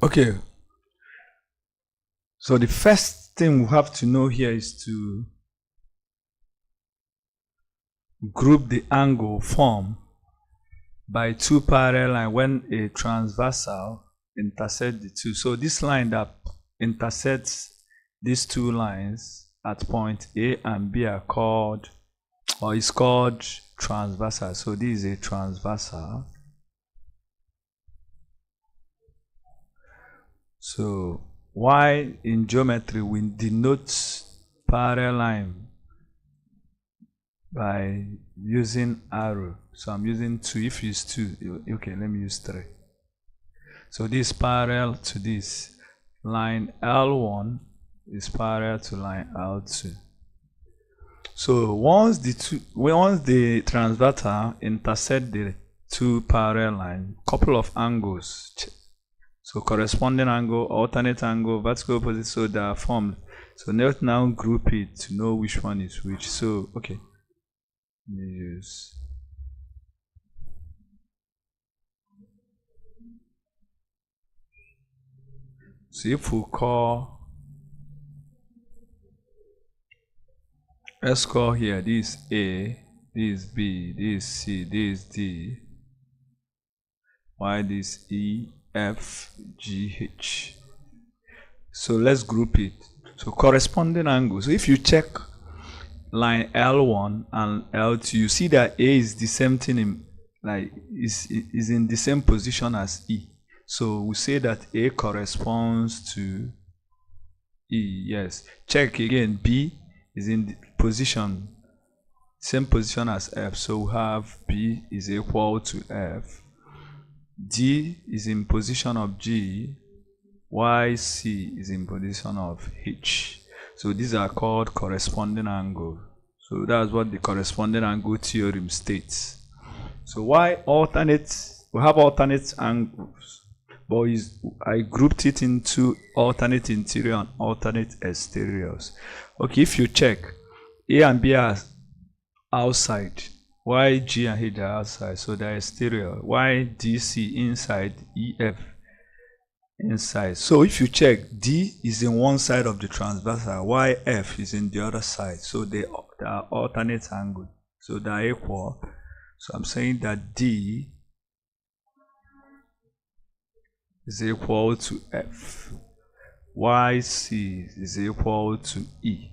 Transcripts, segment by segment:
Okay. So the first thing we have to know here is to group the angle formed by two parallel lines when a transversal intersects the two. So this line that intersects these two lines at point A and B are called, or is called, transversal. So this is a transversal. So why in geometry we denote parallel line by using arrow. So I'm using 2. If you use 2, okay, let me use 3. So this is parallel to this. Line L1 is parallel to line L2. So once the transversal intersect the two parallel lines, couple of angles, so corresponding angle, alternate angle, vertical opposite, so they are formed. So let's now group it to know which one is which. So okay, let me use. So if we call, let's call here, this A, this B, this C, this D, Y, this E, F, G, H. So let's group it. So corresponding angles. So if you check line L1 and L2, you see that A is the same thing, is in the same position as E. So we say that A corresponds to E. Yes. Check again. B is in the position, same position as F. So we have B is equal to F. D is in position of G. Y, C is in position of H. So these are called corresponding angles. So that's what the corresponding angle theorem states. So why alternate? We have alternate angles, but I grouped it into alternate interior and alternate exteriors. Okay, if you check, A and B are outside, Y, G and H are outside, so they're exterior. Y, D, C inside, E, F inside. So if you check, D is in one side of the transversal, Y, F is in the other side. So they are alternate angles. So they are equal. So I'm saying that D is equal to F. YC is equal to E.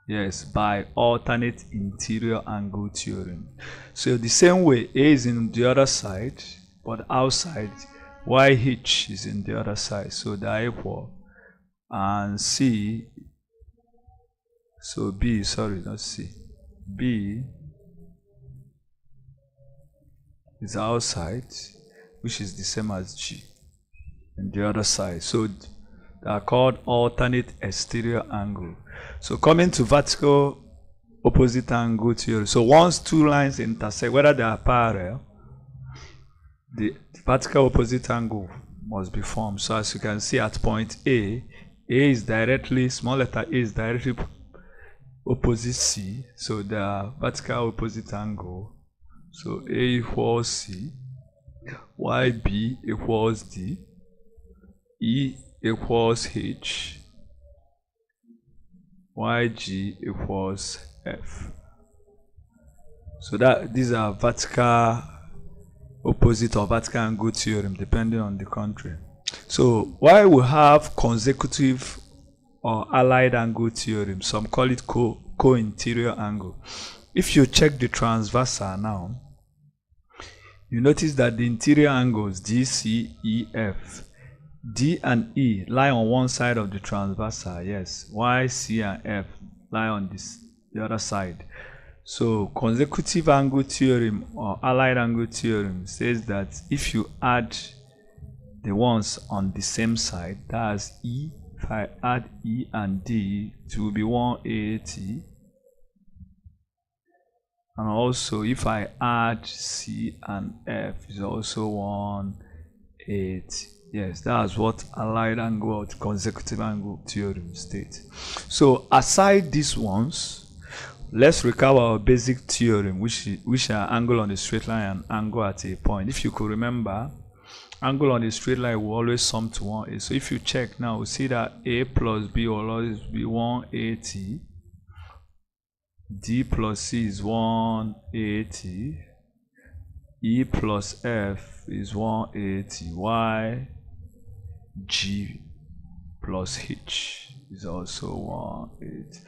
Yes, by alternate interior angle theorem. So the same way, A is in the other side, but outside, YH is in the other side. So they are equal. And C, so B, sorry, not C. B is outside, which is the same as G in the other side. So they are called alternate exterior angle. So coming to vertical opposite angle theory. So once two lines intersect, whether they are parallel, the vertical opposite angle must be formed. So as you can see at point A is directly, small letter A is directly opposite C. So the vertical opposite angle. So A equals C, YB equals D, E equals H, YG equals F. So that these are vertical opposite or vertical angle theorem depending on the country. So why we have consecutive or allied angle theorem, some call it co-interior angle. If you check the transversal now, you notice that the interior angles D, C, E, F, D and E lie on one side of the transversal, yes. Y, C and F lie on the other side. So consecutive angle theorem or allied angle theorem says that if you add the ones on the same side, that's E, if I add E and D, it will be 180. And also if I add C and F, is also 180. Yes, that's what allied angle or consecutive angle theorem states. So aside these ones, let's recover our basic theorem, which are angle on the straight line and angle at a point. If you could remember, angle on a straight line will always sum to 180. So if you check now, we see that A plus B will always be 180. D plus C is 180. E plus F is 180. Y, G plus H is also 180.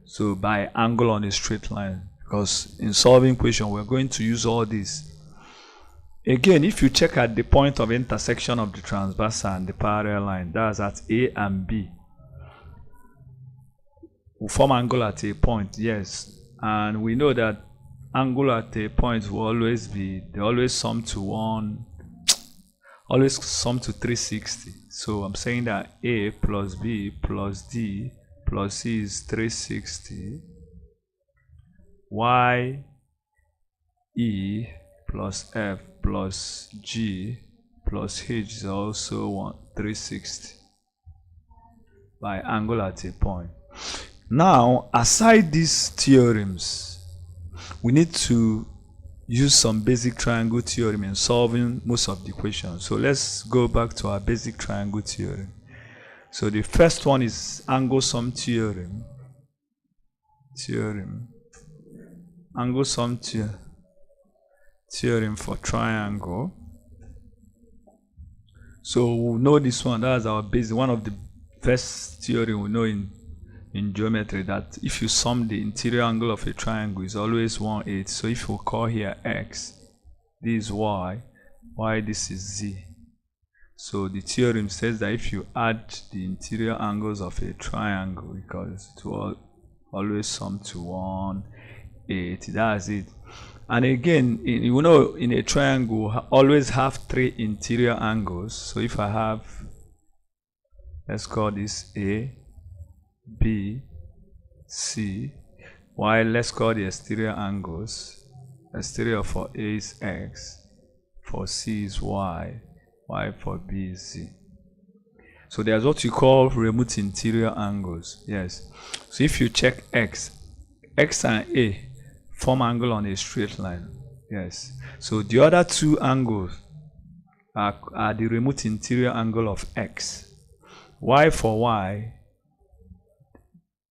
So by angle on a straight line, because in solving question we're going to use all this. Again, if you check at the point of intersection of the transversal and the parallel line, that's at A and B, we form angle at a point, yes, and we know that angle at a point will always be, they always sum to 360. So I'm saying that A plus B plus D plus C is 360. Y, E plus F plus G plus H is also 360 by angle at a point. Now, aside these theorems, we need to use some basic triangle theorem in solving most of the questions. So let's go back to our basic triangle theorem. So the first one is angle sum theorem. Angle sum theorem for triangle. So we'll know this one. That's our basic, one of the first theorem we know in geometry, that if you sum the interior angle of a triangle is always 180. So if we call here X, this is Y, this is Z. So the theorem says that if you add the interior angles of a triangle, because it will always sum to 180. That's it. And again, you know, in a triangle, always have 3 interior angles. So if I have, let's call this A, B, C, while let's call the exterior angles. Exterior for A is X, for C is Y, Y for B is Z. So there's what you call remote interior angles. Yes. So if you check X and A form angle on a straight line. Yes. So the other 2 angles are the remote interior angle of X. Y for Y,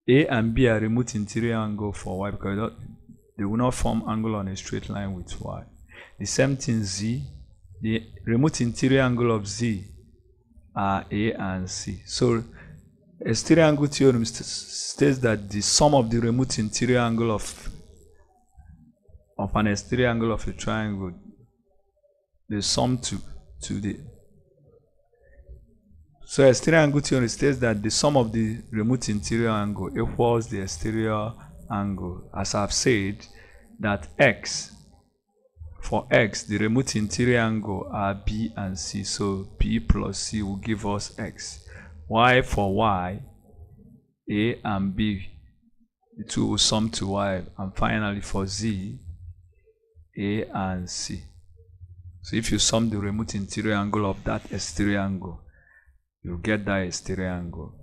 A and B are remote interior angle for Y, because they will not form angle on a straight line with Y. The same thing Z, the remote interior angle of Z are A and C. So exterior angle theorem states that the sum of the remote interior angle of an exterior angle of a triangle, they sum to the. So exterior angle theorem states that the sum of the remote interior angle equals the exterior angle. As I've said, that for X, the remote interior angle are B and C. So B plus C will give us X. Y for Y, A and B, the 2 will sum to Y. And finally for Z, A and C. So if you sum the remote interior angle of that exterior angle, you get that exterior angle.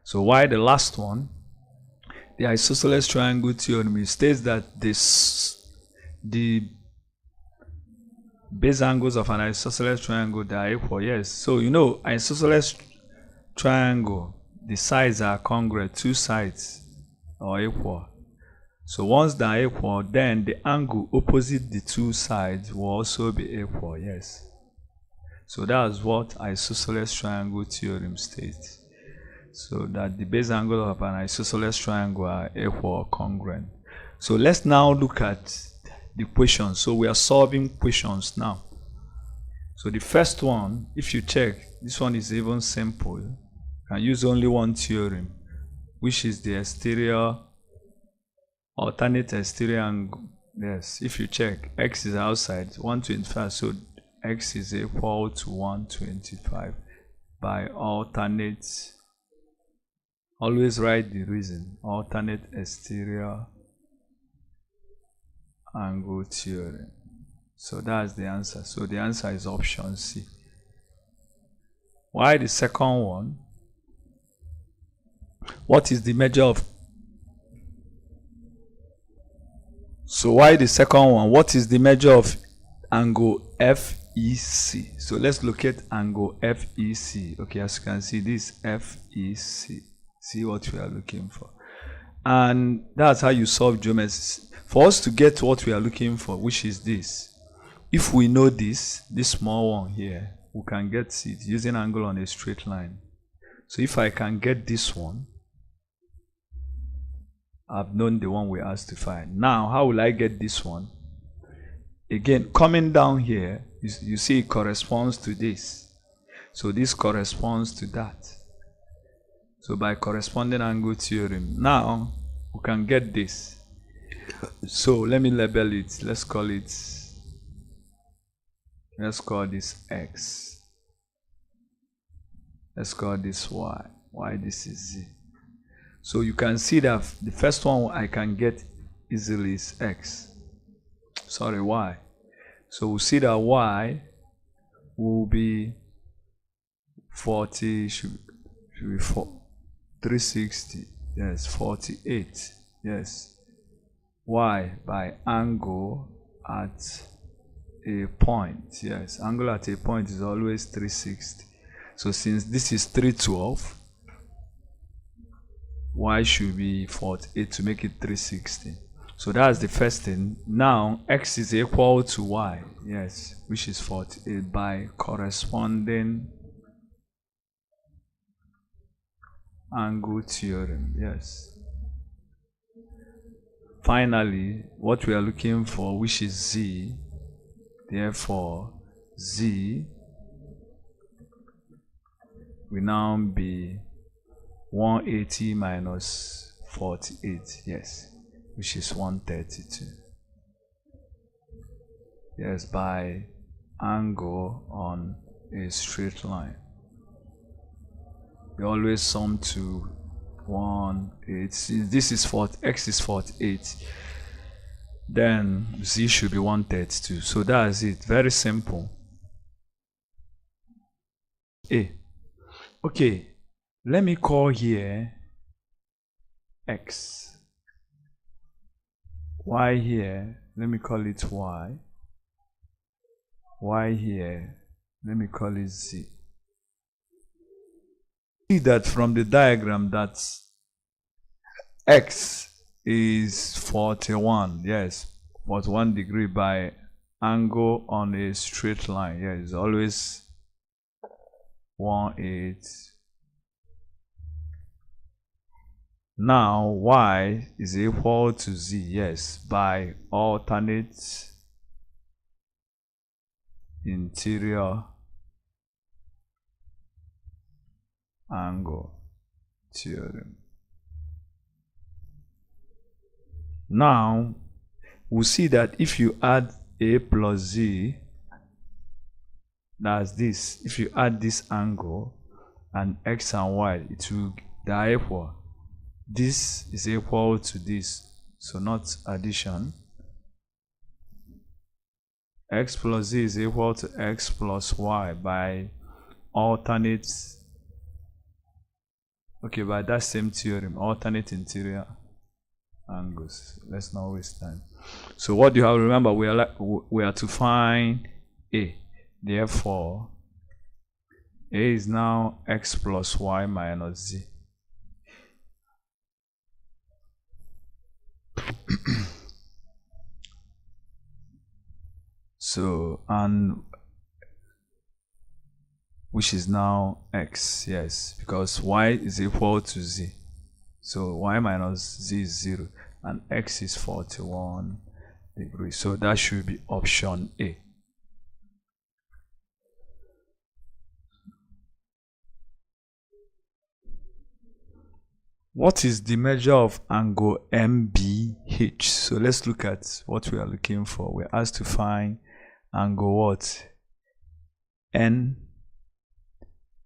So why the last one? The isosceles triangle theorem states that the base angles of an isosceles triangle, they are equal. Yes. So you know, isosceles triangle, the sides are congruent. 2 sides are equal. So once they are equal, then the angle opposite the 2 sides will also be equal. Yes. So that's what isosceles triangle theorem states. So that the base angle of an isosceles triangle are equal or congruent. So let's now look at the questions. So we are solving questions now. So the first one, if you check, this one is even simple. You can use only one theorem, which is the exterior, alternate exterior angle. Yes, if you check, X is outside, 125, so X is equal to 125 by alternate. Always write the reason. Alternate exterior angle theorem. So that's the answer. So the answer is option C. Why the second one? What is the measure of? So why the second one? What is the measure of angle FEC. So let's locate angle FEC. Okay, as you can see, this FEC. See what we are looking for. And that's how you solve geometry. For us to get what we are looking for, which is this, if we know this small one here, we can get it using angle on a straight line. So if I can get this one, I've known the one we asked to find. Now, how will I get this one? Again, coming down here, you see it corresponds to this. So this corresponds to that. So by corresponding angle theorem, now we can get this. So let me label it. Let's call this X. Let's call this Y. Y, this is Z. So you can see that the first one I can get easily is X. Sorry, Y. So we'll see that Y will be 40, should be 360. Yes, 48. Yes. Y by angle at a point. Yes, angle at a point is always 360. So since this is 312, Y should be 48 to make it 360. So that's the first thing. Now X is equal to Y, yes, which is 48 by corresponding angle theorem. Yes. Finally, what we are looking for, which is Z, therefore Z will now be 180 minus 48, yes, which is 132. Yes, by angle on a straight line. We always sum to 180. This is X is 48. Then Z should be 132. So that's it. Very simple. A. Okay. Let me call here X. Y here, let me call it Y. Y here, let me call it Z. See that from the diagram that X is 41, yes, 41 degree by angle on a straight line. Yeah, it's always 180. Now Y is equal to Z, yes, by alternate interior angle theorem. Now we'll see that if you add A plus Z, that's this, if you add this angle and X and Y, it will, they are equal. This is equal to this, so not addition. X plus Z is equal to X plus Y by alternate, okay, by that same theorem, alternate interior angles. Let's not waste time. So what do you have to remember? We are to find A. Therefore, A is now X plus Y minus Z. So, and which is now X, yes, because Y is equal to Z. So Y minus Z is 0 and X is 41 degrees. So that should be option A. What is the measure of angle MBH? So let's look at what we are looking for. We're asked to find angle what? N.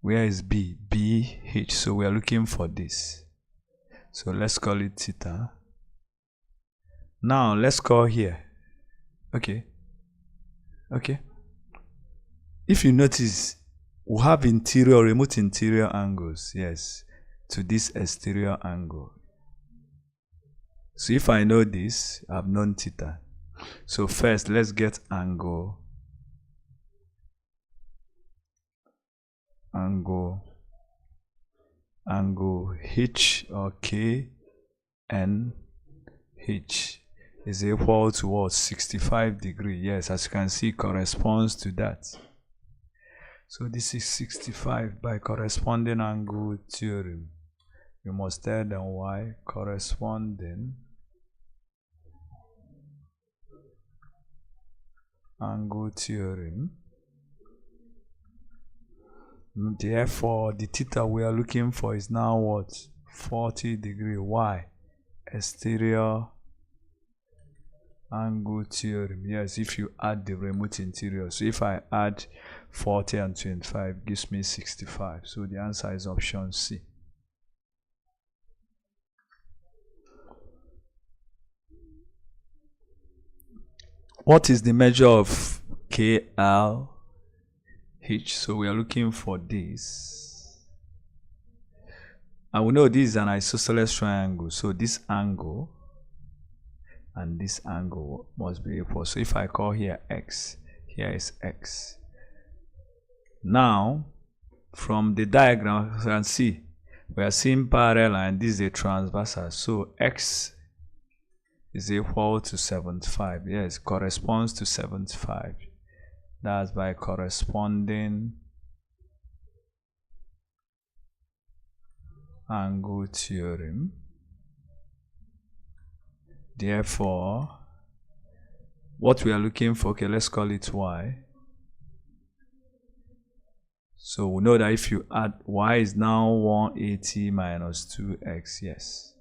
Where is B? BH. So we are looking for this. So let's call it theta. Now let's call here. Okay. Okay. If you notice, we have interior, remote interior angles. Yes. To this exterior angle. So if I know this, I've known theta. So first, let's get angle angle H or K N H is equal to what? 65 degrees. Yes, as you can see, corresponds to that. So this is 65 by corresponding angle theorem. You must tell them why corresponding angle theorem. Therefore, the theta we are looking for is now what? 40 degrees. Why? Exterior angle theorem. Yes, if you add the remote interior. So if I add 40 and 25, gives me 65. So the answer is option C. What is the measure of KLH? So we are looking for this. And we know this is an isosceles triangle. So this angle and this angle must be equal. So if I call here X, here is X. Now, from the diagram, you can see we are seeing parallel and this is a transversal. So X is equal to 75. Yes, corresponds to 75. That's by corresponding angle theorem. Therefore, what we are looking for, okay, let's call it Y. So we know that if you add Y is now 180 minus 2x, yes.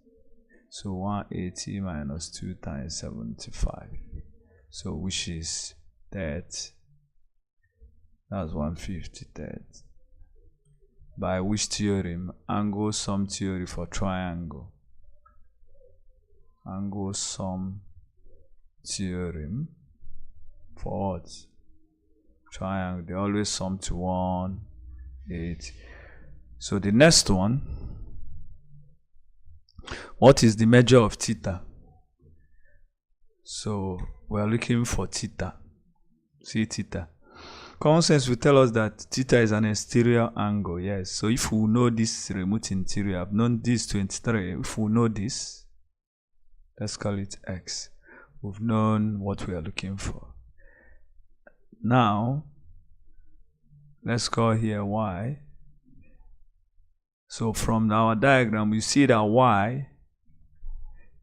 So 180 minus 2 times 75. So which is that. That's 150 that. By which theorem? Angle sum theory for triangle. Angle sum theorem for what? Triangle. They always sum to 180. So the next one, what is the measure of theta? So we are looking for theta. See theta. Common sense will tell us that theta is an exterior angle. Yes. So if we know this remote interior, I've known this 23. If we know this, let's call it X. We've known what we are looking for. Now, let's call here Y. So from our diagram, you see that Y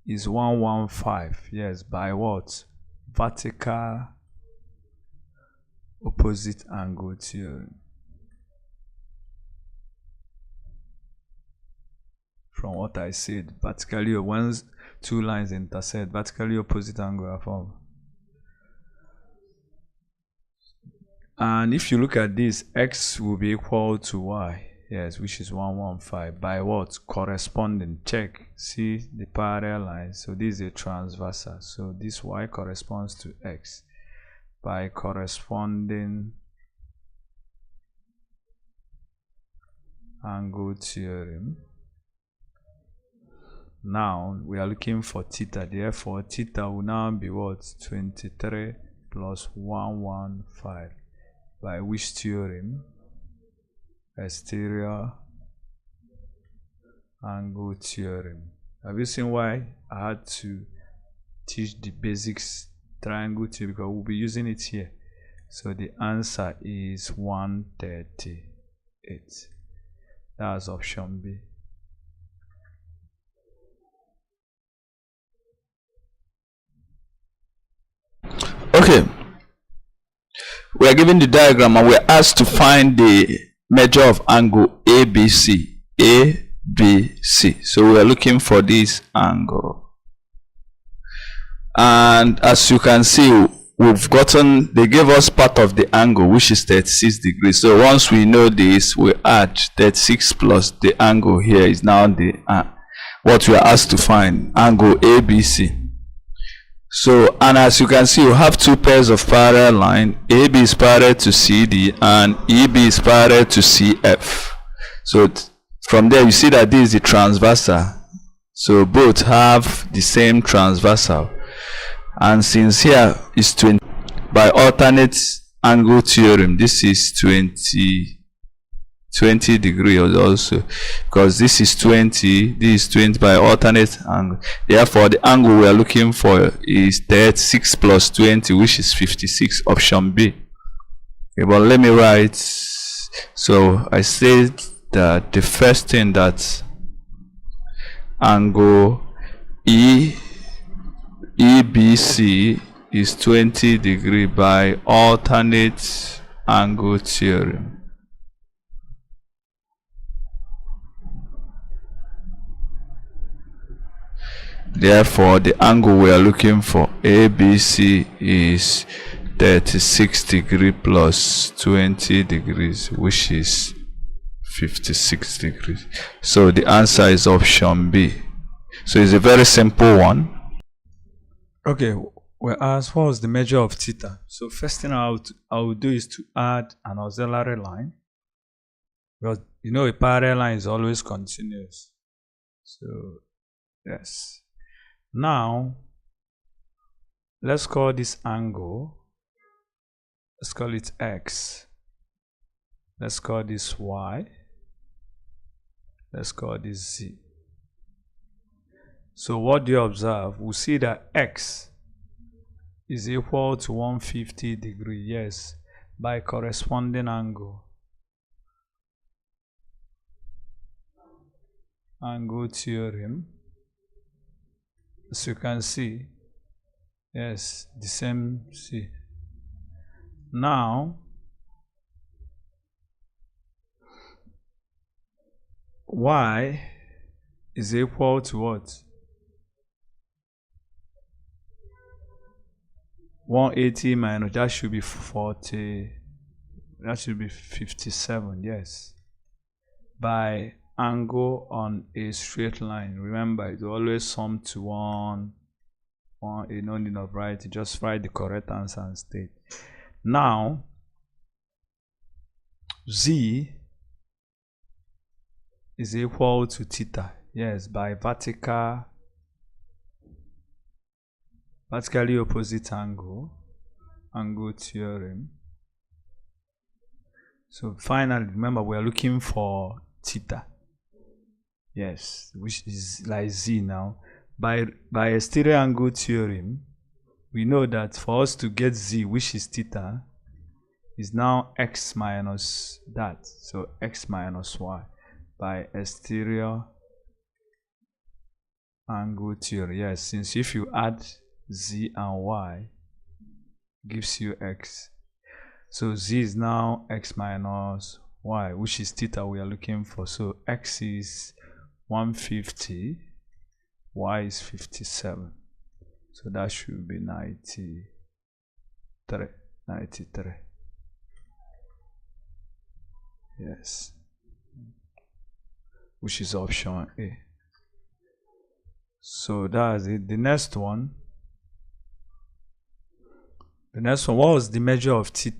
is 115. Yes, by what? Vertical opposite angle theorem. From what I said, vertically, once two lines intersect, vertically opposite angle are formed. And if you look at this, X will be equal to Y. Yes, which is 115. By what? Corresponding. Check. See the parallel line. So this is a transversal. So this Y corresponds to X. By corresponding angle theorem. Now we are looking for theta. Therefore, theta will now be what? 23 plus 115. By which theorem? Exterior angle theorem. Have you seen why I had to teach the basics triangle theorem? Because we'll be using it here. So the answer is 138. That's option B. Okay, we are given the diagram and we are asked to find the measure of angle ABC. ABC. So we are looking for this angle. And as you can see, we've gotten, they gave us part of the angle, which is 36 degrees. So once we know this, we add 36 plus the angle here is now the what we are asked to find, angle ABC. So, and as you can see, you have two pairs of parallel line. AB is parallel to CD and EB is parallel to CF. So from there you see that this is the transversal. So both have the same transversal. And since here is 20, by alternate angle theorem, this is 25 20 degrees also, because this is 20, this is 20 by alternate angle. Therefore, the angle we are looking for is 36 plus 20, which is 56, option B. Okay, but let me write. So I said that the first thing that angle EBC is 20 degree by alternate angle theorem. Therefore, the angle we are looking for, ABC, is 36 degree plus 20 degrees, which is 56 degrees. So the answer is option B. So it's a very simple one. Okay, we're asked what was the measure of theta. So first thing I would do is to add an auxiliary line, because you know a parallel line is always continuous. So yes. Now let's call this angle, let's call it X. Let's call this Y. Let's call this Z. So what do you observe? We'll see that X is equal to 150 degrees, yes, by corresponding angle theorem. As you can see, yes, the same C. Now Y is equal to what? 180 minus, that should be 40, that should be 57, yes, by angle on a straight line. Remember, it always sum to one, no need of writing, just write the correct answer and state. Now Z is equal to theta, yes, by vertically opposite angle theorem. So finally, remember, we are looking for theta, yes, which is like Z. Now by a stereo angle theorem, we know that for us to get Z, which is theta, is now X minus that, so X minus Y by a stereo angle theory. Yes, since if you add Z and Y, gives you X. So Z is now X minus Y, which is theta we are looking for. So X is 150, Y is 57. So that should be 93. Yes. Which is option A. So that's it. The next one, what was the measure of theta?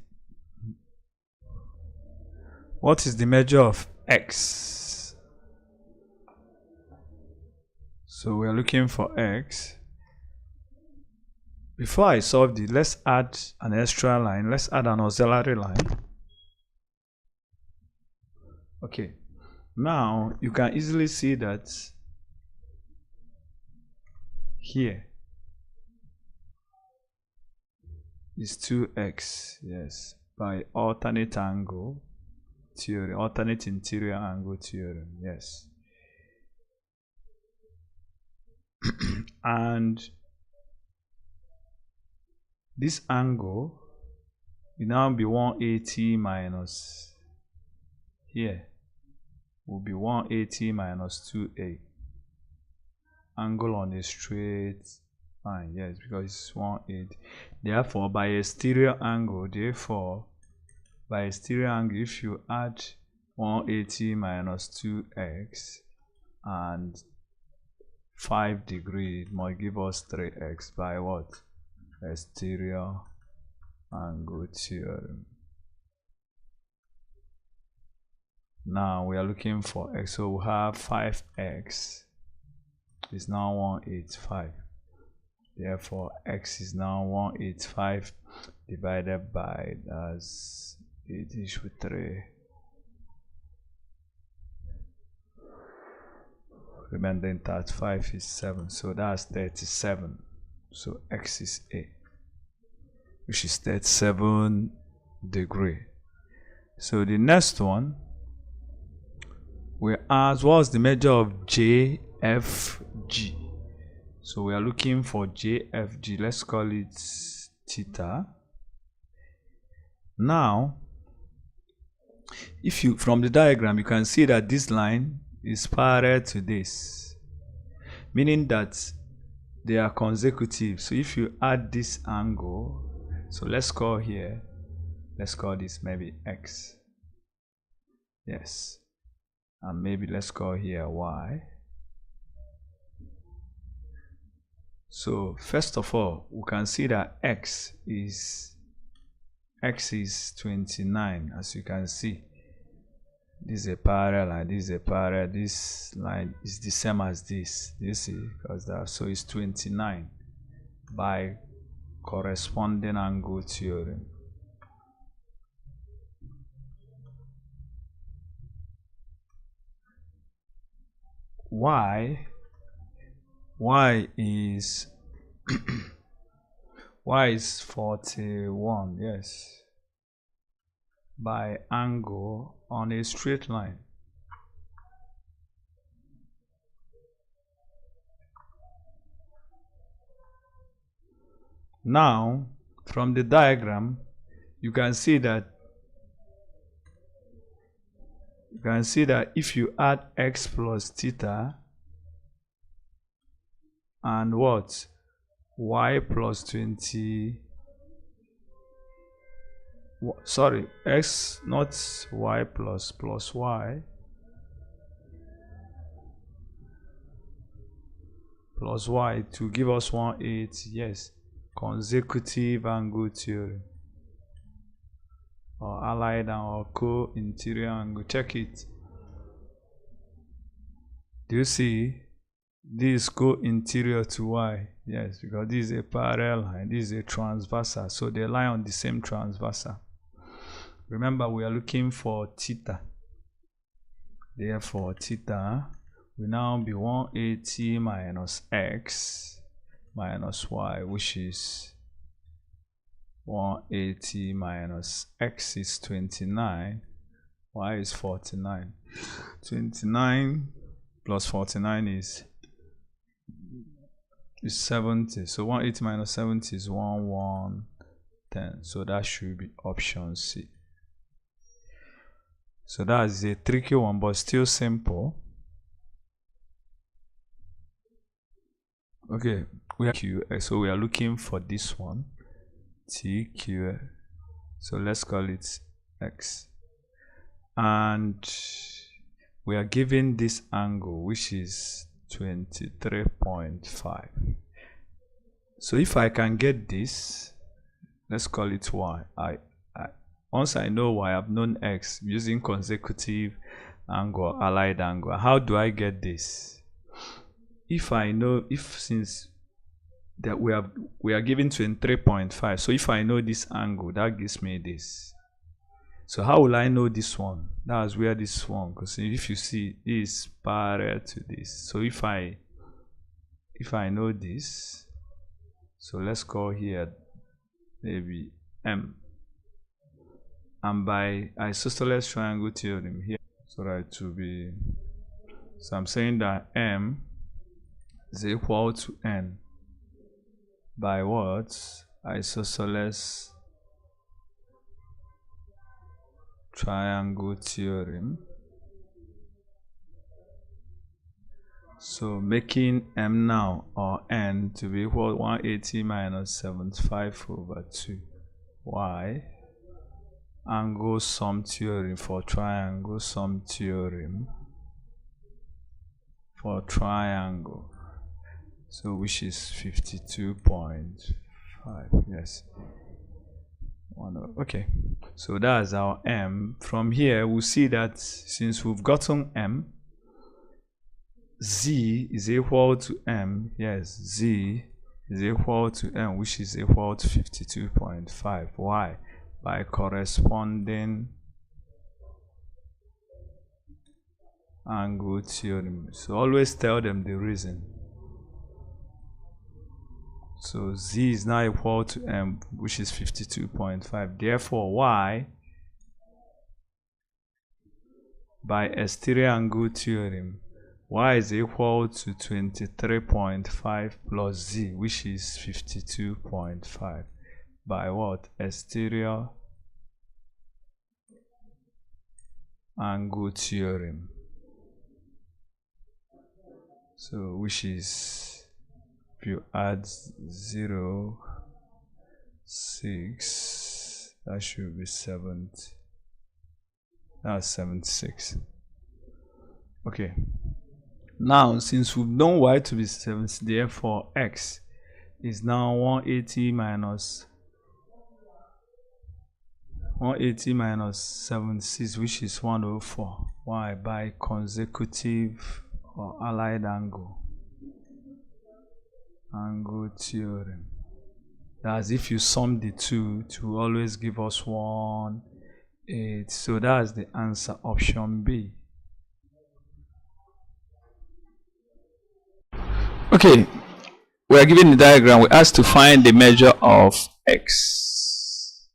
What is the measure of X? So we're looking for X. Before I solve this, let's add an extra line. Let's add an auxiliary line. Okay. Now you can easily see that here is 2x, yes, by alternate angle theory, alternate interior angle theorem, yes. And this angle will now be 180 minus, here will be 180 minus 2a, angle on a straight line, yes, because it's 180. Therefore, by a stereo angle, if you add 180 minus 2x and 5 degrees, it might give us 3x by what? A stereo angle theorem. Now we are looking for x, so we have 5x is now 185. Therefore, x is now 185 divided by, that's 8 with 3. Remember, then 35 is 7, so that's 37. So x is a, which is 37 degree. So the next one, we ask what's the measure of JFG. So we are looking for JFG. Let's call it theta. Now, if you from the diagram, you can see that this line is parallel to this, meaning that they are consecutive. So if you add this angle, so let's call this maybe x. Yes. And maybe let's call here y. So first of all, we can see that x is 29, as you can see. This is a parallel line, this is a parallel, this line is the same as this. You see, because that, so it's 29 by corresponding angle theorem. Y is y is 41, yes, by angle on a straight line. Now, from the diagram, you can see that if you add x plus theta and what, y plus 20, sorry, x, not y plus y plus y to give us 180, yes, consecutive angle theory, or allied or co-interior angle. Check it. Do you see this co-interior to y? Yes, because this is a parallel line, this is a transversal, so they lie on the same transversal. Remember, we are looking for theta. Therefore, theta will now be 180 minus x minus y, which is 180 minus x is 29, y is 49. 29 plus 49 is 70. So 180 minus 70 is 1110. So that should be option C. So that is a tricky one, but still simple. Okay, so we are looking for this one, TQ. So let's call it X. And we are given this angle, which is 23.5. So if I can get this, let's call it Y. Once I know Y, I've known X using consecutive angle, allied angle. How do I get this? Since that we are given 23.5, so if I know this angle, that gives me this. So how will I know this one? That's where this one, because if you see, this is parallel to this. So if I know this, so let's call here maybe M. And by isosceles triangle theorem here, so that it will be, so I'm saying that M is equal to N by what? Isosceles triangle theorem. So making M now, or N, to be equal to 180 minus 75 over 2. Y, angle sum theorem for triangle, sum theorem for triangle. So which is 52.5, yes. Okay, so that's our M. From here, we'll see that since we've gotten M, Z is equal to M. Yes, Z is equal to M, which is equal to 52.5. Why? By corresponding angle theorem. So always tell them the reason. So z is now equal to m, which is 52.5. Therefore, y by exterior angle theorem, y is equal to 23.5 plus z, which is 52.5, by what? Exterior angle theorem. So which is, if you add 0, 6, that should be 70. That's 76. Okay. Now, since we've known y to be 70, therefore x is now 180 minus 76, which is 104. Y by consecutive or allied angle theorem. That's if you sum the two, it will always give us 1/8. So that's the answer, option B. Okay, we are given the diagram. We asked to find the measure of x.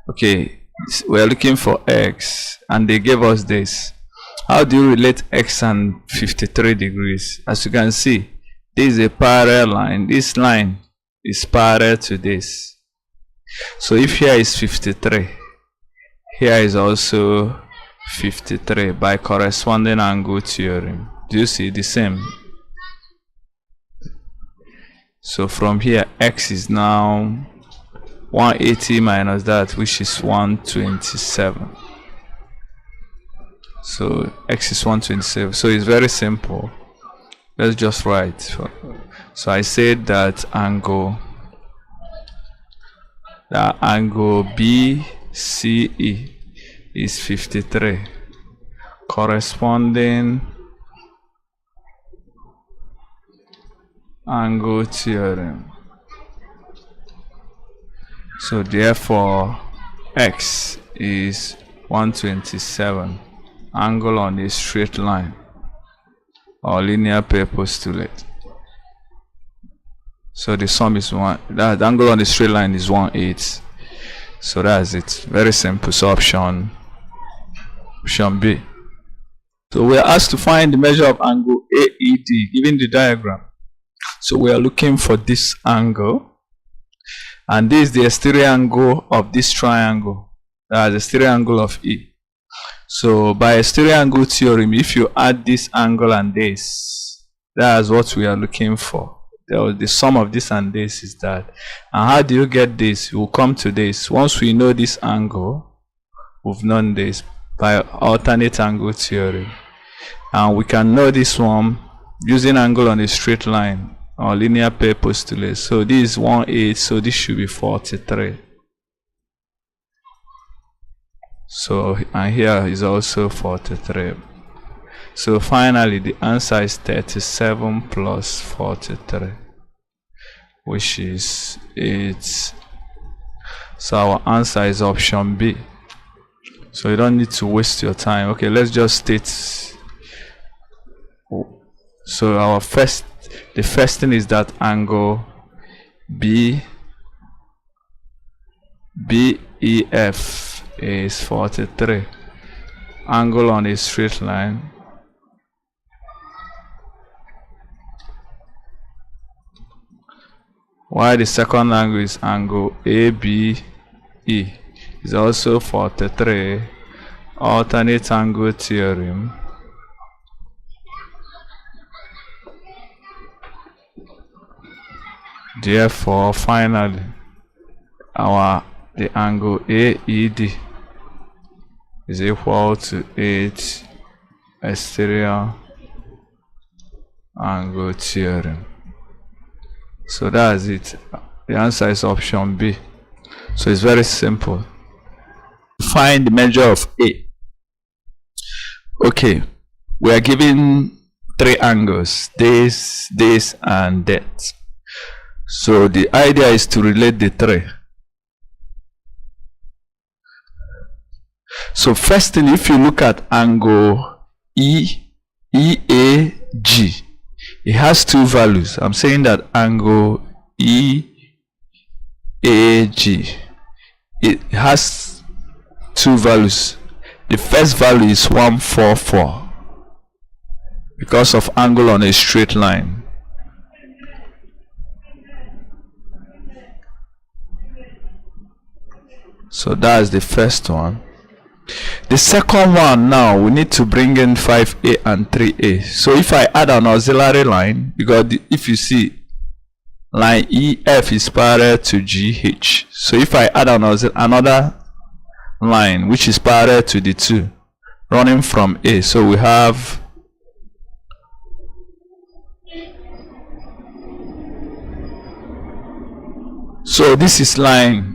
Okay, we are looking for x, and they gave us this. How do you relate x and 53 degrees? As you can see, this is a parallel line. This line is parallel to this. So if here is 53, here is also 53 by corresponding angle theorem. Do you see the same? So from here, x is now 180 minus that, which is 127. So x is 127. So it's very simple. Let's just write. So I said that angle BCE is 53. Corresponding angle theorem. So therefore x is 127, angle on a straight line or linear pair postulate. So the sum is 1. That angle on the straight line is 1/8. So that's it. Very simple. So option B. So we are asked to find the measure of angle AED given the diagram. So we are looking for this angle, and this is the exterior angle of this triangle. That's the exterior angle of E. So by exterior angle theorem, if you add this angle and this, that's what we are looking for. The sum of this and this is that. And how do you get this? We'll come to this. Once we know this angle, we've known this by alternate angle theory. And we can know this one using angle on a straight line or linear pair postulate. So this is 1/8, so this should be 43. So, and here is also 43. So finally the answer is 37 plus 43, which is 8. So our answer is option B. So you don't need to waste your time. Okay, let's just state. So the first thing is that angle BEF is 43. Angle on a straight line while the second angle is angle ABE is also 43. Alternate angle theorem. Therefore, finally, the angle AED is equal to 8 exterior angle theorem. So that's it. The answer is option B. So it's very simple. Find the measure of A. Okay, we are given three angles, this, and that. So the idea is to relate the three. So first thing, if you look at angle EAG. It has two values. I'm saying that angle EAG, it has two values. The first value is 144 because of angle on a straight line. So that's the first one. The second one, now we need to bring in 5A and 3A. So if I add an auxiliary line, because if you see, line EF is parallel to GH. So if I add another line which is parallel to the two running from A, so we have this is line.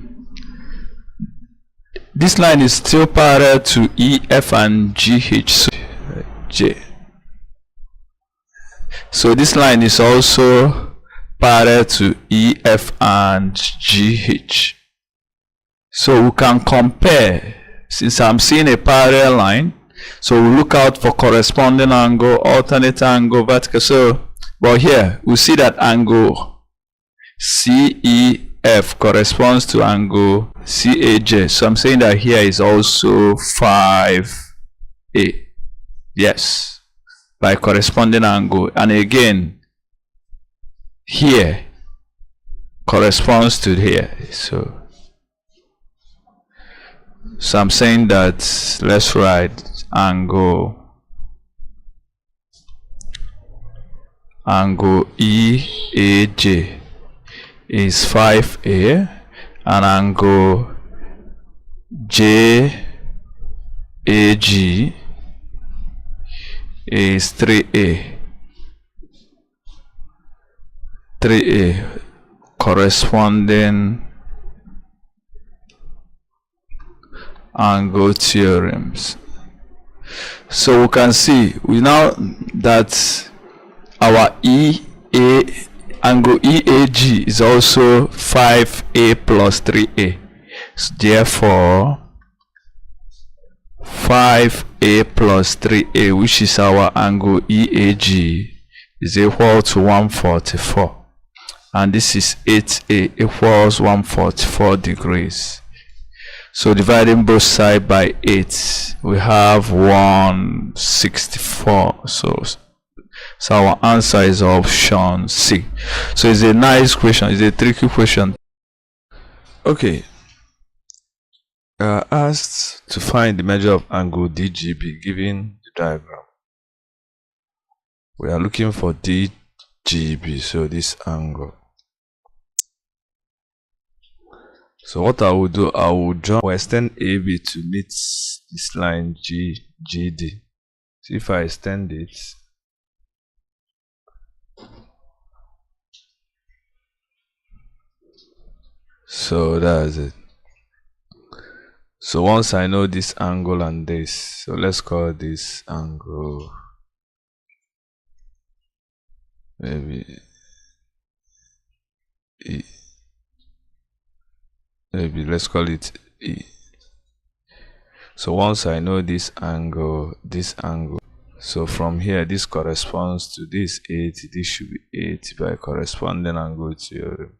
This line is still parallel to EF and GH. So J. So this line is also parallel to EF and GH. So we can compare, since I'm seeing a parallel line, so we look out for corresponding angle, alternate angle, vertical. So, but here we see that angle CEF corresponds to angle CAJ. So I'm saying that here is also 5A. Yes, by corresponding angle. And again, here corresponds to here. So I'm saying that, let's write angle EAJ is 5A and angle JAG is 3A. 3A corresponding angle theorems. So we can see now that our angle EAG is also 5A plus 3A. So therefore 5A plus 3A, which is our angle EAG, is equal to 144. And this is 8A equals 144 degrees. So dividing both sides by 8, we have 164. So our answer is option C. So it's a nice question. It's a tricky question. Okay. Asked to find the measure of angle DGB given the diagram. We are looking for DGB, so this angle. So what I will do, I will extend AB to meet this line GD. So if I extend it, so that's it. So once I know this angle and this, so let's call this angle maybe E. Maybe let's call it E. So once I know this angle, so from here this corresponds to this 80, this should be 80 by corresponding angle theorem.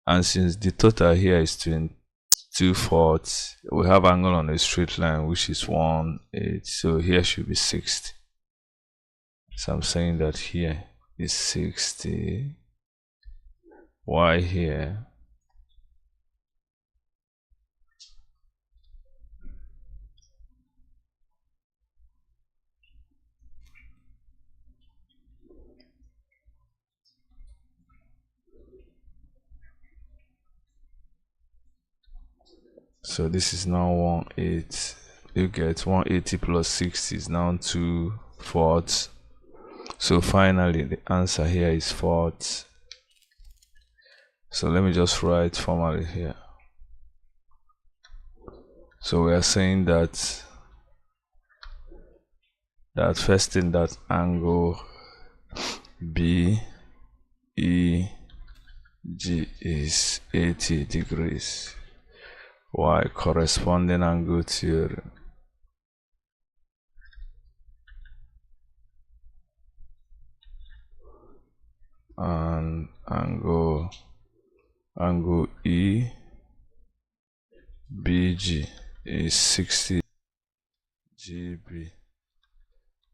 And since the total here is 2/4, we have angle on a straight line which is 1/8, so here should be 60. So I'm saying that here is 60, y here so this is now 1/8. You get 180 plus 60 is now 2/4. So finally the answer here is 4. So let me just write formally here. So we are saying that first thing, that angle BEG is 80 degrees. Y corresponding angle theorem. and angle EBG is 60 GB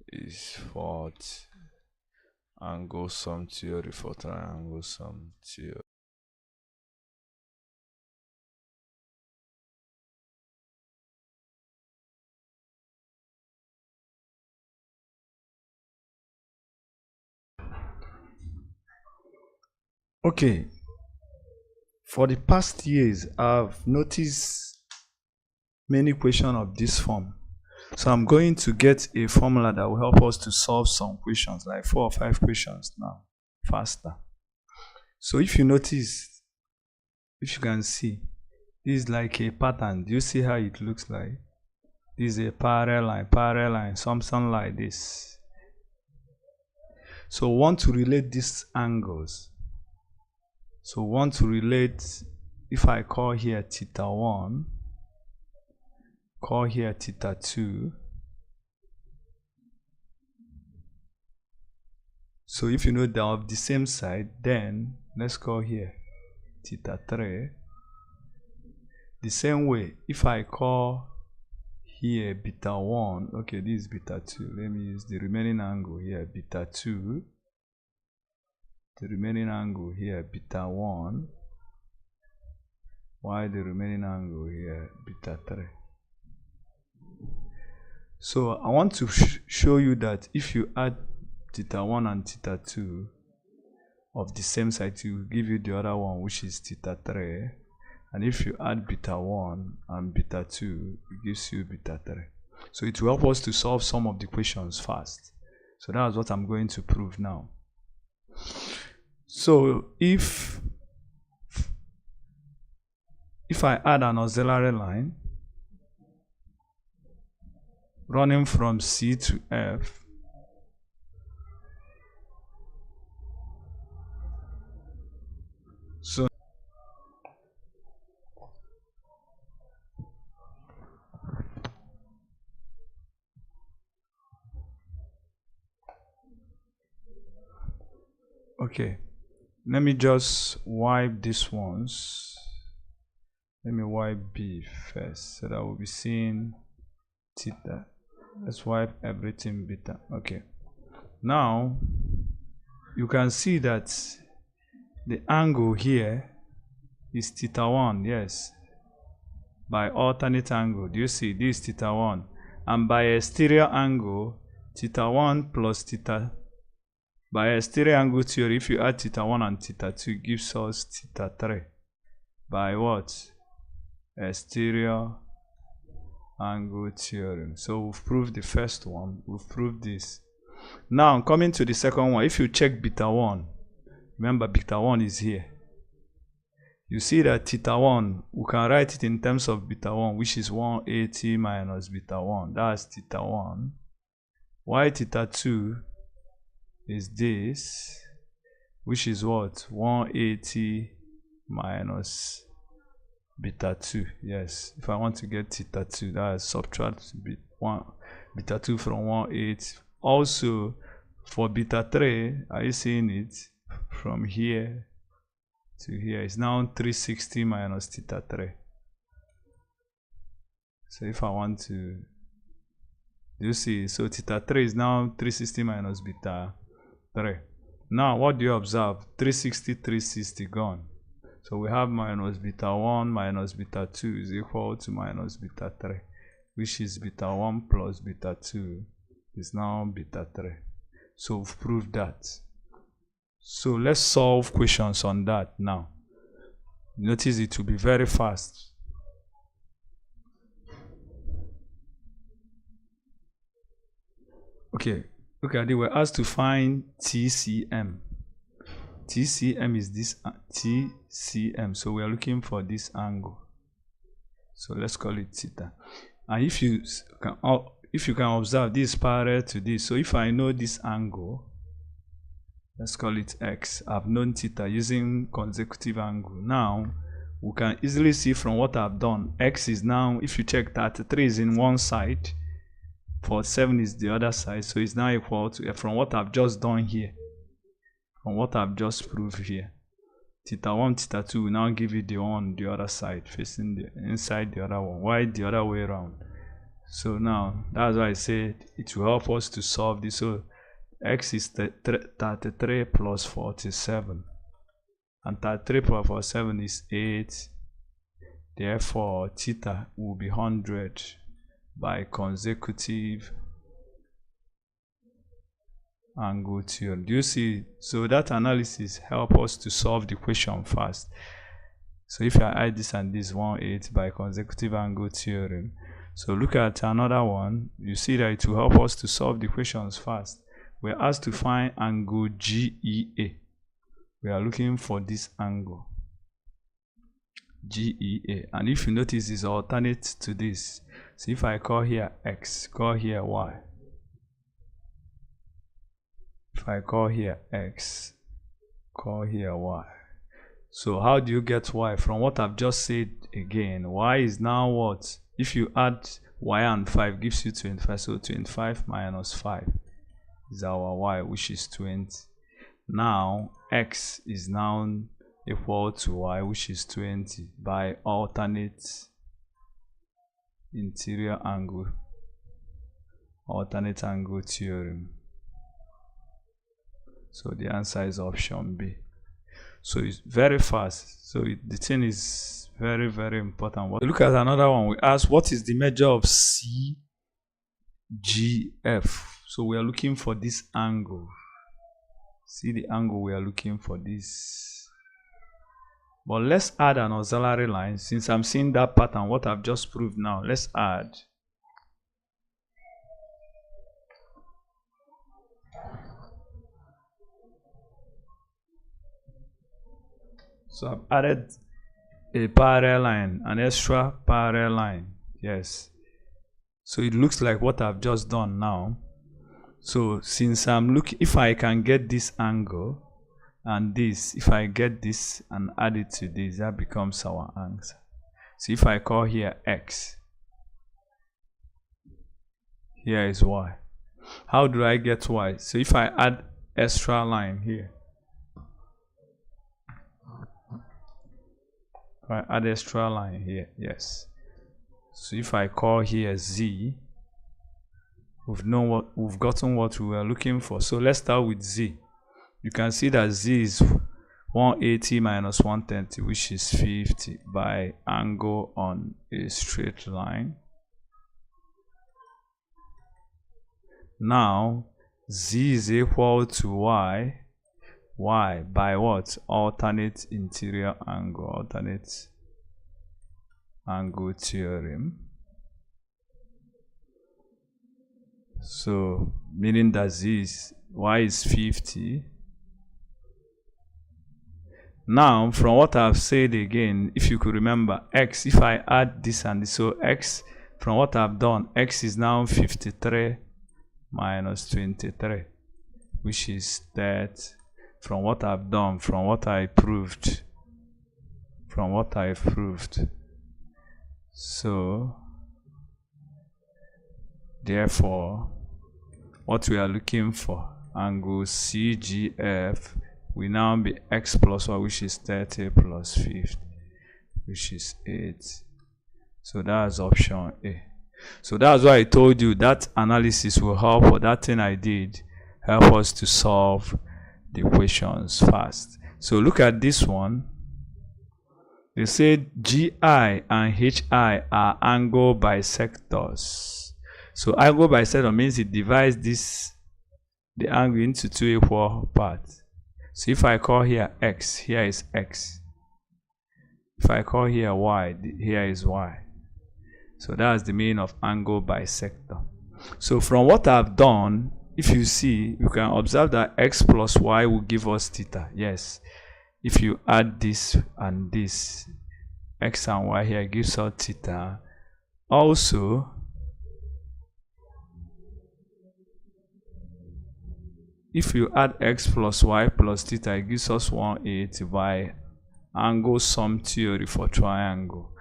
is 40. Angle sum theory for triangle sum theory. Okay, for the past years, I've noticed many questions of this form. So I'm going to get a formula that will help us to solve some questions, like 4 or 5 questions now, faster. So if you notice, if you can see, this is like a pattern. Do you see how it looks like? This is a parallel line, something like this. So we want to relate these angles. So we want to relate, if I call here theta 1, call here theta 2. So if you know they're of the same side, then let's call here theta 3. The same way, if I call here beta 1, okay, this is beta 2. Let me use the remaining angle here, beta 2. The remaining angle here, beta 1. While the remaining angle here, beta 3. So I want to show you that if you add theta 1 and theta 2 of the same side, it will give you the other one, which is theta 3. And if you add beta 1 and beta 2, it gives you beta 3. So it will help us to solve some of the questions fast. So that's what I'm going to prove now. So if I add an auxiliary line running from C to F, so okay, let me just wipe these ones. Let me wipe B first so that we'll be seeing theta. Let's wipe everything beta. Okay, now you can see that the angle here is theta 1, yes, by alternate angle. Do you see this theta 1? And by a stereo angle, theta 1 plus theta. By a stereo angle theory, if you add theta 1 and theta 2, it gives us theta 3. By what? A stereo angle theorem. So we've proved the first one, we've proved this. Now coming to the second one, if you check beta 1, remember beta 1 is here. You see that theta 1, we can write it in terms of beta 1, which is 180 minus beta 1. That's theta 1. While theta 2 is this, which is what? 180 minus beta 2. Yes, if I want to get theta 2, that is subtract beta 2 from 180. Also for beta 3, are you seeing it? From here to here is now 360 minus theta 3. So if I want to, do you see? So theta 3 is now 360 minus beta 3. Now what do you observe? 360, 360 gone. So we have minus beta 1 minus beta 2 is equal to minus beta 3, which is beta 1 plus beta 2 is now beta 3. So we've proved that. So let's solve questions on that now. Notice it will be very fast. Okay, they were asked to find TCM. TCM is this TCM, so we are looking for this angle. So let's call it theta. And if you can observe, this is parallel to this. So if I know this angle, let's call it X. I've known theta using consecutive angle. Now we can easily see from what I've done, X is now, if you check, 33 is in one side, 47 is the other side, so it's now equal to, from what I've just done here, from what I've just proved here. Theta 1, theta 2 will now give you the one on the other side, facing the inside the other one. Why the other way around? So now, that's why I said it will help us to solve this. So x is 33 plus 47. And 33 plus 47 is 8. Therefore, theta will be 100 by consecutive angle theorem. Do you see? So that analysis help us to solve the question fast. So if I add this and this 1/8 by consecutive angle theorem. So look at another one. You see that it will help us to solve the questions fast. We're asked to find angle GEA. We are looking for this angle GEA, and if you notice, it's alternate to this. So if I call here X, call here Y. If I call here X, call here Y. So how do you get Y? From what I've just said again, Y is now what? If you add Y and 5 gives you 25. So 25 minus 5 is our Y, which is 20. Now X is now equal to Y, which is 20 by alternate angle theorem. So the answer is option B. So it's very fast. So the thing is very, very important. Look at another one. We ask, what is the measure of CGF? So we are looking for this angle. See the angle we are looking for this. But let's add an auxiliary line. Since I'm seeing that pattern, what I've just proved now, let's add. So I've added a parallel line, an extra parallel line. Yes. So it looks like what I've just done now. So since I'm looking, if I can get this angle and this, if I get this and add it to this, that becomes our answer. So if I call here X, here is Y. How do I get Y? So if I add extra line here, if I add extra line here, yes. So if I call here Z, we've gotten what we were looking for. So let's start with Z. You can see that Z is 180 minus 130, which is 50 by angle on a straight line. Now Z is equal to Y by what? Alternate angle theorem. So meaning that Y is 50. Now from what I've said again, if you could remember X, if I add this and this, so X, from what I've done, X is now 53 minus 23, which is that. From what I've done, from what I've proved. So therefore, what we are looking for, angle CGF, will now be X plus Y, which is 30 plus 50, which is 8. So that's option A. So that's why I told you that analysis will help, or that thing I did help us to solve the questions fast. So look at this one. They said GI and HI are angle bisectors. So angle bisector means it divides the angle into two equal parts. So if I call here X, here is X. If I call here Y, here is Y. So that's the meaning of angle bisector. So from what I've done, if you see, you can observe that X plus Y will give us theta. Yes. If you add this and this, X and Y here gives us theta. Also, if you add X plus Y plus theta, it gives us 180 by angle sum theory for triangle.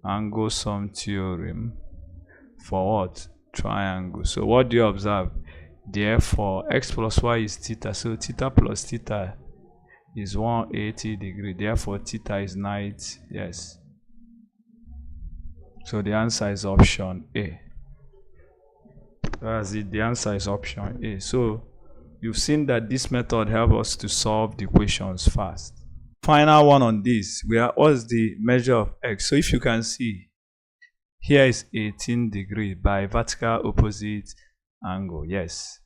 Angle sum theorem for what? Triangle. So what do you observe? Therefore, X plus Y is theta. So theta plus theta is 180 degree, therefore theta is 90. Yes, so the answer is option A. That's it, the answer is option A. So you've seen that this method helps us to solve the equations fast. Final one on this, what's the measure of x? So if you can see, here is 18 degree by vertical opposite angle. Yes,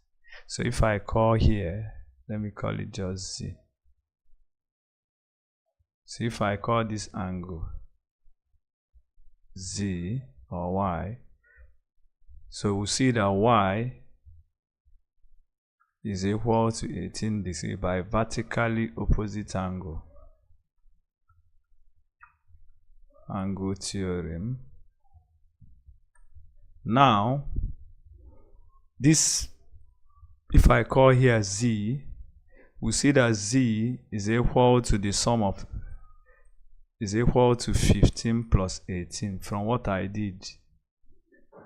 so if I call here, let me call it just Z. So if I call this angle Z or Y, so we'll see that Y is equal to 18 degree by vertically opposite angle theorem. Now this, if I call here Z, we see that Z is equal to the sum of, is equal to 15 plus 18 from what I did,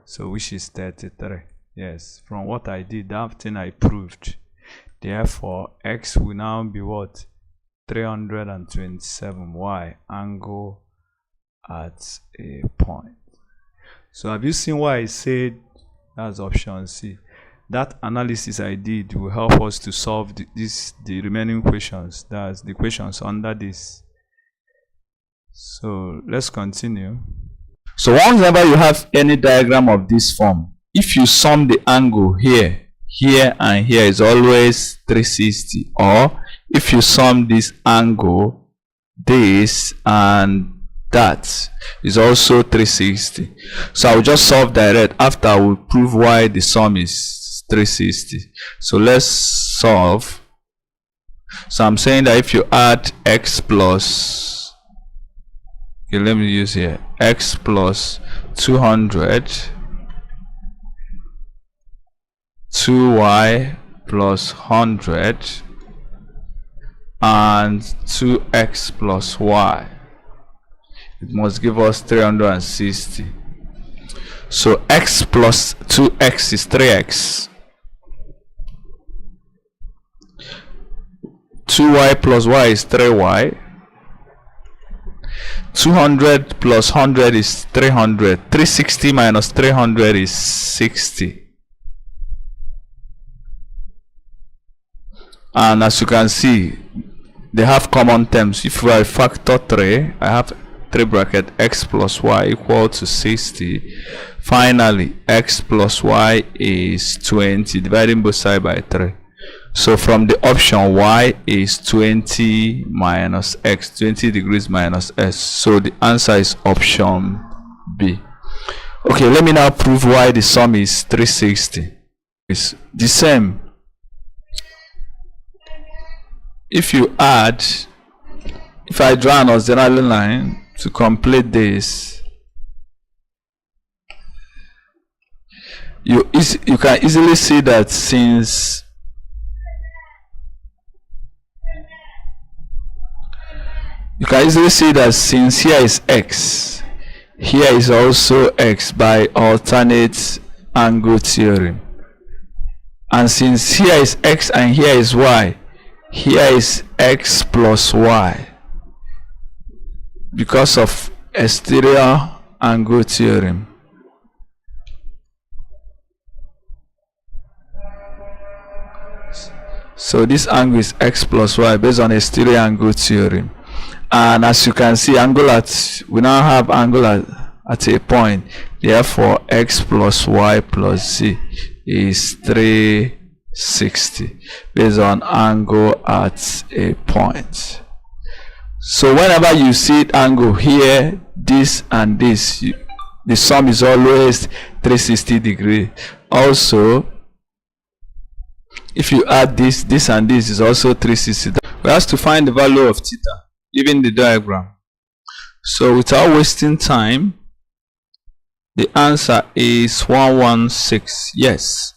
so which is 33. Yes, from what I did, that thing I proved. Therefore x will now be what? 327. Y, angle at a point. So have you seen why I said that's option C? That analysis I did will help us to solve the remaining questions. That's the questions under this. So let's continue. So whenever you have any diagram of this form, if you sum the angle here, here and here is always 360, or if you sum this angle, this and that is also 360. So I will just solve direct after I will prove why the sum is 360. So let's solve. So I'm saying that if you add x plus, okay, let me use here, x plus 200, 2y plus 100 and 2x plus y, it must give us 360. So x plus 2x is 3x, 2y plus y is 3y, 200 plus 100 is 300, 360 minus 300 is 60. And as you can see, they have common terms. If I factor 3, I have 3 bracket x plus y equal to 60. Finally, x plus y is 20, dividing both sides by 3. So from the option, y is 20 minus x, 20 degrees minus s. So the answer is option B. Okay, let me now prove why the sum is 360. It's the same. If you add, if I draw an auxiliary line to complete this, you can easily see that since here is x, here is also x by alternate angle theorem, and since here is x and here is y, here is x plus y because of exterior angle theorem. So this angle is x plus y based on exterior angle theorem. And as you can see, we now have angle at a point. Therefore, x plus y plus z is 360 based on angle at a point. So whenever you see angle here, this and this, the sum is always 360 degrees. Also, if you add this and this is also 360. We have to find the value of theta given the diagram. So without wasting time, the answer is 116. Yes.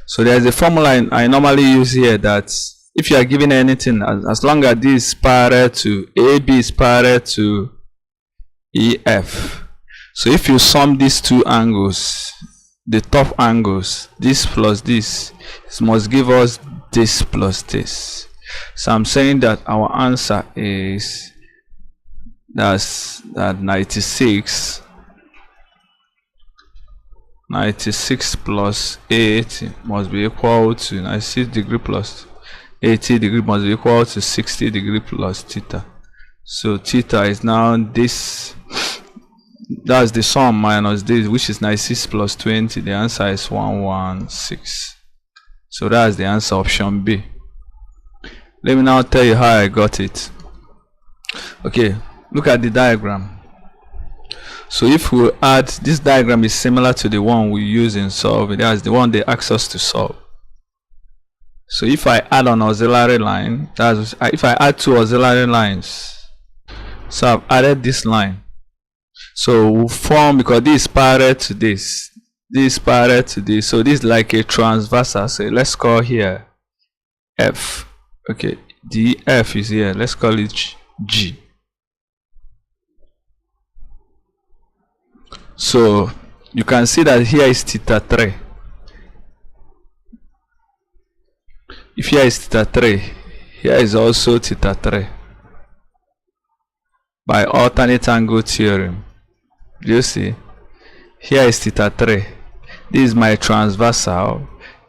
So there's a formula I normally use here that if you are given anything, as long as this is parallel to AB is parallel to EF. So if you sum these two angles, the top angles, this plus this, it must give us this plus this. So I'm saying that our answer is that 96 plus 8 must be equal to 96 degree plus 80 degree must be equal to 60 degree plus theta. So theta is now this, that's the sum minus this, which is 96 plus 20. The answer is 116. So that's the answer, option B. Let me now tell you how I got it. Okay, look at the diagram. So if we add, this diagram is similar to the one we use in solving. That's the one they ask us to solve. So if I add an auxiliary line, that's if I add two auxiliary lines, so I've added this line. So we'll form, because this is parallel to this is parallel to this, so this is like a transversal. So let's call here F. Okay, the F is here, let's call it G. So you can see that here is theta 3. If here is theta 3, here is also theta 3 by alternate angle theorem. Do you see? Here is theta 3. This is my transversal.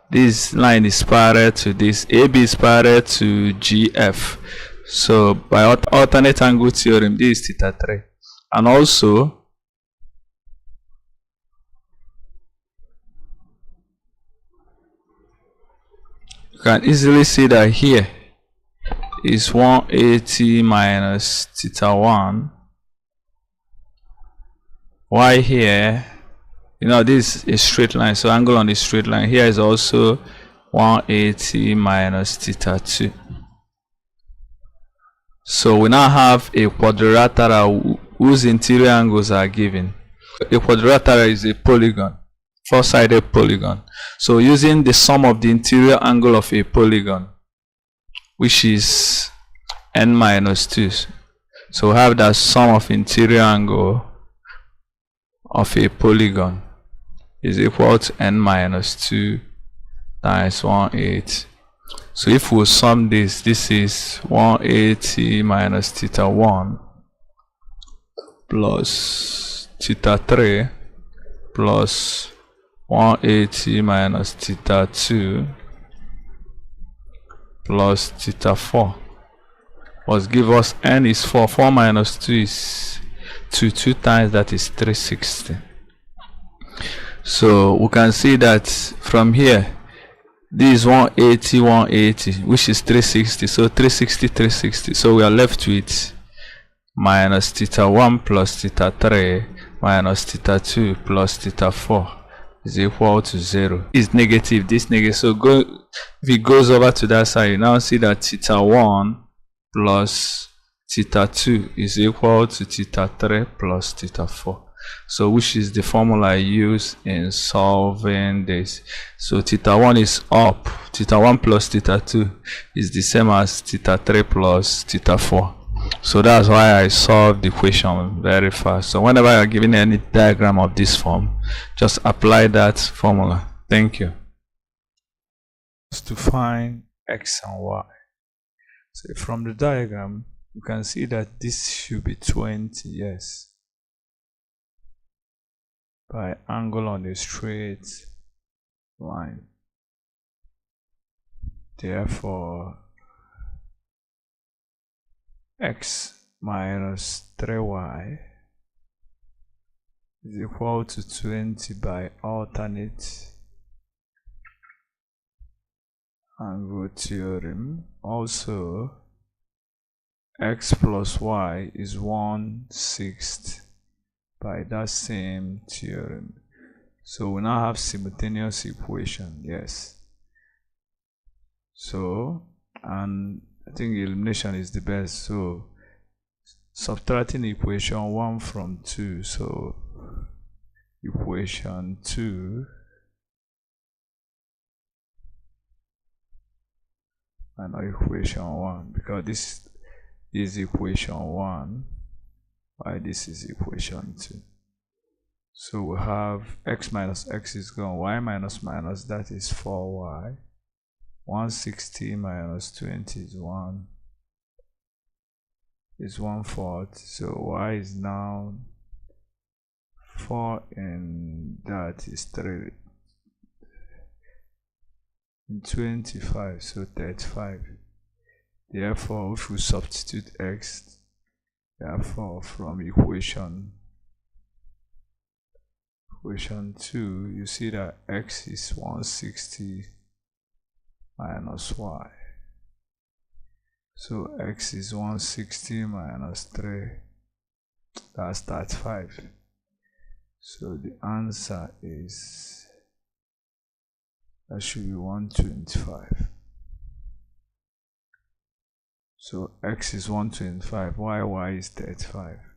This line is parallel to this. AB is parallel to GF. So by alternate angle theorem, this is theta 3. And also, you can easily see that here is 180 minus theta 1. Why here? You know, this is a straight line, so angle on the straight line here is also 180 minus theta 2. So we now have a quadrilateral whose interior angles are given. A quadrilateral is a polygon, four-sided polygon. So using the sum of the interior angle of a polygon, which is n minus 2, so we have that sum of interior angle of a polygon is equal to n minus 2 times 180. So if we sum this, this is 180 minus theta 1 plus theta 3 plus 180 minus theta 2 plus theta 4 must give us n is 4. 4 minus 2 is 2 times, that is 360. So we can see that from here, this is 180, 180, which is 360. So 360, 360. So we are left with minus theta 1 plus theta 3 minus theta 2 plus theta 4 is equal to 0. Is negative, this negative. So if it goes over to that side, you now see that theta 1 plus theta 2 is equal to theta 3 plus theta 4. So which is the formula I use in solving this. So theta 1 is up. Theta 1 plus theta 2 is the same as theta 3 plus theta 4. So that's why I solved the equation very fast. So whenever you're given any diagram of this form, just apply that formula. Thank you. Just to find x and y. So from the diagram, you can see that this should be 20, yes, by angle on a straight line. Therefore, x minus 3y is equal to 20 by alternate angle theorem. Also, x plus y is 1/6 by that same theorem. So we now have simultaneous equation, yes. So, and I think elimination is the best. So subtracting equation 1 from 2, so equation 2 and not equation 1, because this is equation 1, while this is equation 2. So we have x minus x is gone, y minus minus, that is 4y, 160 minus 20 is 1/4. So y is now 4, and that is 3. And 25, so 35. Therefore, if we substitute x, therefore from equation 2, you see that x is 160 minus y. So x is 160 minus 3, that's 35. So the answer is, that should be 125. So x is 125, y is 35.